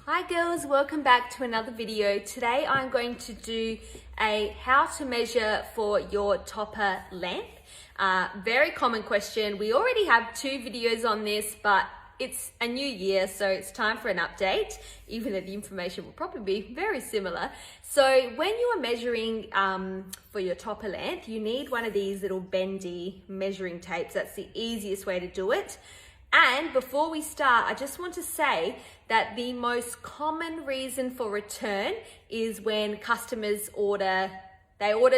Hi girls, welcome back to another video. Today I'm going to do a how to measure for your topper length. Very common question. We already have 2 videos on this, but it's a new year, so it's time for an update, even though the information will probably be very similar. So when you are measuring for your topper length, you need one of these little bendy measuring tapes. That's the easiest way to do it. And before we start, I just want to say that the most common reason for return is when customers order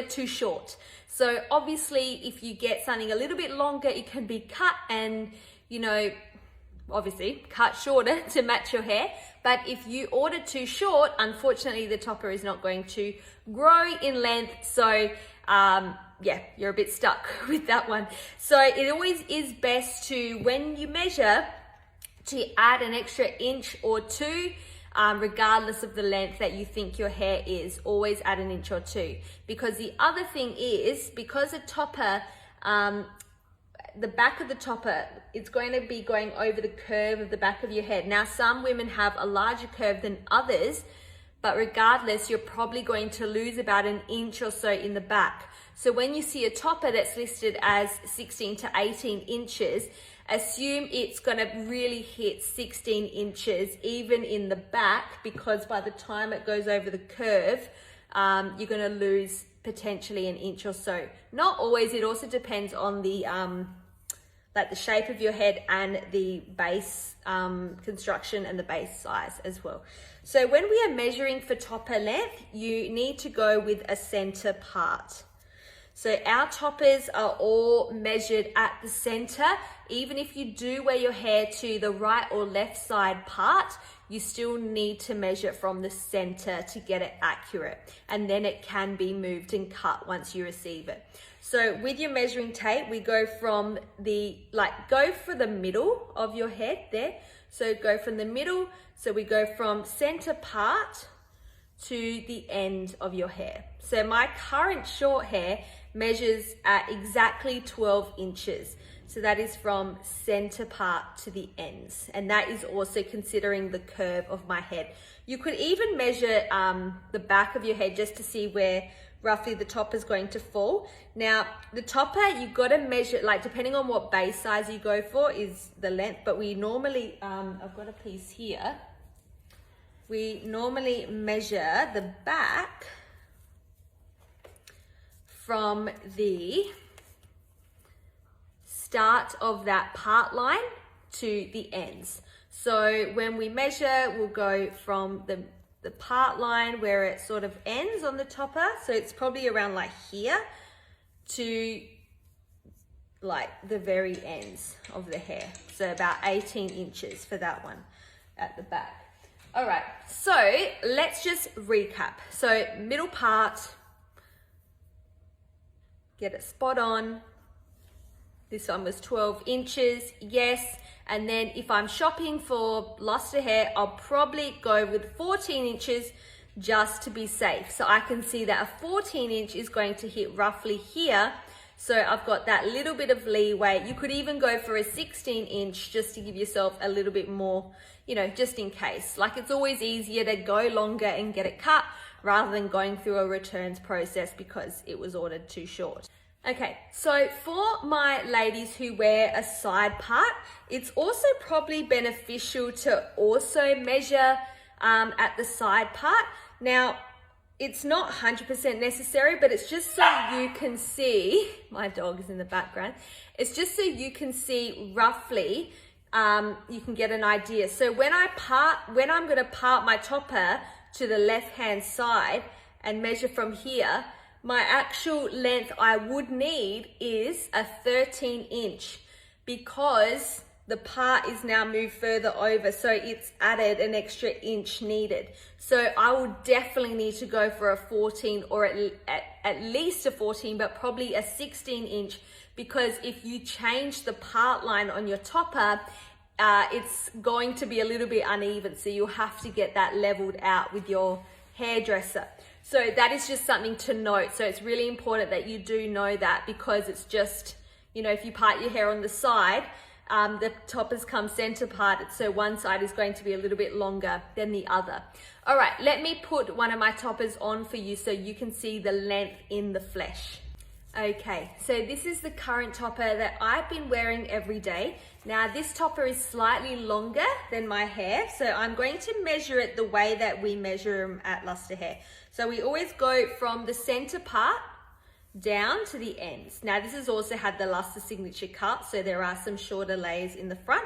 too short. So obviously, if you get something a little bit longer, it can be cut and, obviously cut shorter to match your hair. But if you order too short, unfortunately, the topper is not going to grow in length. So yeah, you're a bit stuck with that one. So it always is best to, when you measure, to add an extra inch or 2, regardless of the length that you think your hair is. Always add an inch or 2. Because the other thing is, because a topper, the back of the topper, it's going to be going over the curve of the back of your head. Now, some women have a larger curve than others, but regardless, you're probably going to lose about an inch or so in the back. So when you see a topper that's listed as 16 to 18 inches, assume it's going to really hit 16 inches even in the back, because by the time it goes over the curve, you're going to lose potentially an inch or so. Not always. It also depends on the like the shape of your head and the base construction and the base size as well. So when we are measuring for topper length, you need to go with a center part. So our toppers are all measured at the center. Even if you do wear your hair to the right or left side part, you still need to measure from the center to get it accurate. And then it can be moved and cut once you receive it. So with your measuring tape, we go from go for the middle of your head there. So go from the middle. So we go from center part to the end of your hair. So my current short hair measures at exactly 12 inches. So that is from center part to the ends. And that is also considering the curve of my head. You could even measure the back of your head just to see where roughly the topper is going to fall. Now, the topper, you've got to measure, depending on what base size you go for is the length, but we normally, I've got a piece here. We normally measure the back from the start of that part line to the ends. So when we measure, we'll go from the part line where it sort of ends on the topper. So it's probably around here to the very ends of the hair. So about 18 inches for that one at the back. All right, so let's just recap. So middle part, get it spot on. This one was 12 inches, yes. And then if I'm shopping for Lusta hair, I'll probably go with 14 inches just to be safe. So I can see that a 14 inch is going to hit roughly here. So I've got that little bit of leeway. You could even go for a 16 inch just to give yourself a little bit more, just in case. It's always easier to go longer and get it cut rather than going through a returns process because it was ordered too short. Okay, so for my ladies who wear a side part, it's also probably beneficial to also measure at the side part. Now, it's not 100% necessary, but it's just so you can see, my dog is in the background, it's just so you can see roughly, you can get an idea. So when I'm gonna part my topper to the left-hand side and measure from here, my actual length I would need is a 13 inch because the part is now moved further over. So it's added an extra inch needed. So I would definitely need to go for a 14 or at least a 14, but probably a 16 inch, because if you change the part line on your topper, it's going to be a little bit uneven. So you'll have to get that leveled out with your hairdresser. So that is just something to note. So it's really important that you do know that, because it's just, if you part your hair on the side, the toppers come center parted, so one side is going to be a little bit longer than the other. All right, let me put one of my toppers on for you so you can see the length in the flesh. Okay, so this is the current topper that I've been wearing every day. Now this topper is slightly longer than my hair, so I'm going to measure it the way that we measure them at Lusta Hair. So we always go from the center part down to the ends. Now this has also had the Lusta signature cut, so there are some shorter layers in the front.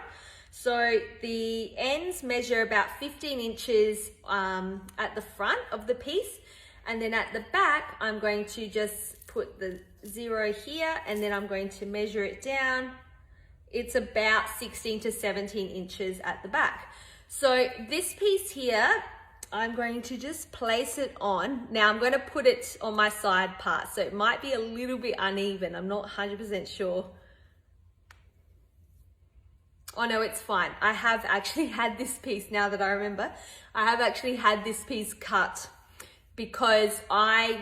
So the ends measure about 15 inches at the front of the piece, and then at the back I'm going to just put the 0 here, and then I'm going to measure it down. It's about 16 to 17 inches at the back. So this piece here, I'm going to just place it on. Now I'm going to put it on my side part, so it might be a little bit uneven. I'm not 100% sure. Oh no, it's fine. I have actually had this piece, now that I remember, I have actually had this piece cut because on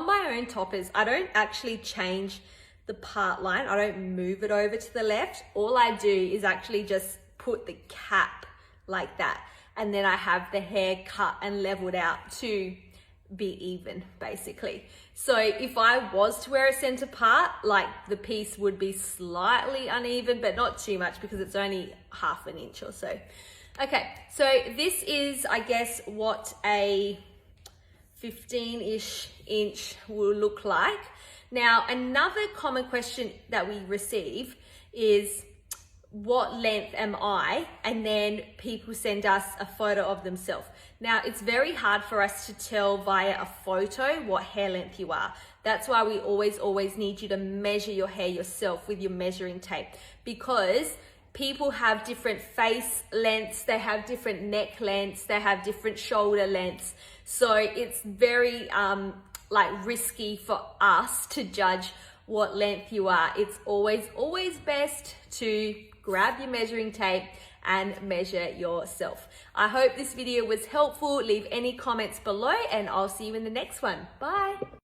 my own toppers, I don't actually change the part line. I don't move it over to the left. All I do is actually just put the cap like that. And then I have the hair cut and leveled out to be even, basically. So if I was to wear a center part, like the piece would be slightly uneven, but not too much because it's only half an inch or so. Okay, so this is, I guess, what a 15-ish inch will look like. Now, another common question that we receive is, what length am I? And then people send us a photo of themselves. Now, it's very hard for us to tell via a photo what hair length you are. That's why we always need you to measure your hair yourself with your measuring tape, because people have different face lengths, they have different neck lengths, they have different shoulder lengths. So it's very risky for us to judge what length you are. It's always best to grab your measuring tape and measure yourself. I hope this video was helpful. Leave any comments below and I'll see you in the next one. Bye.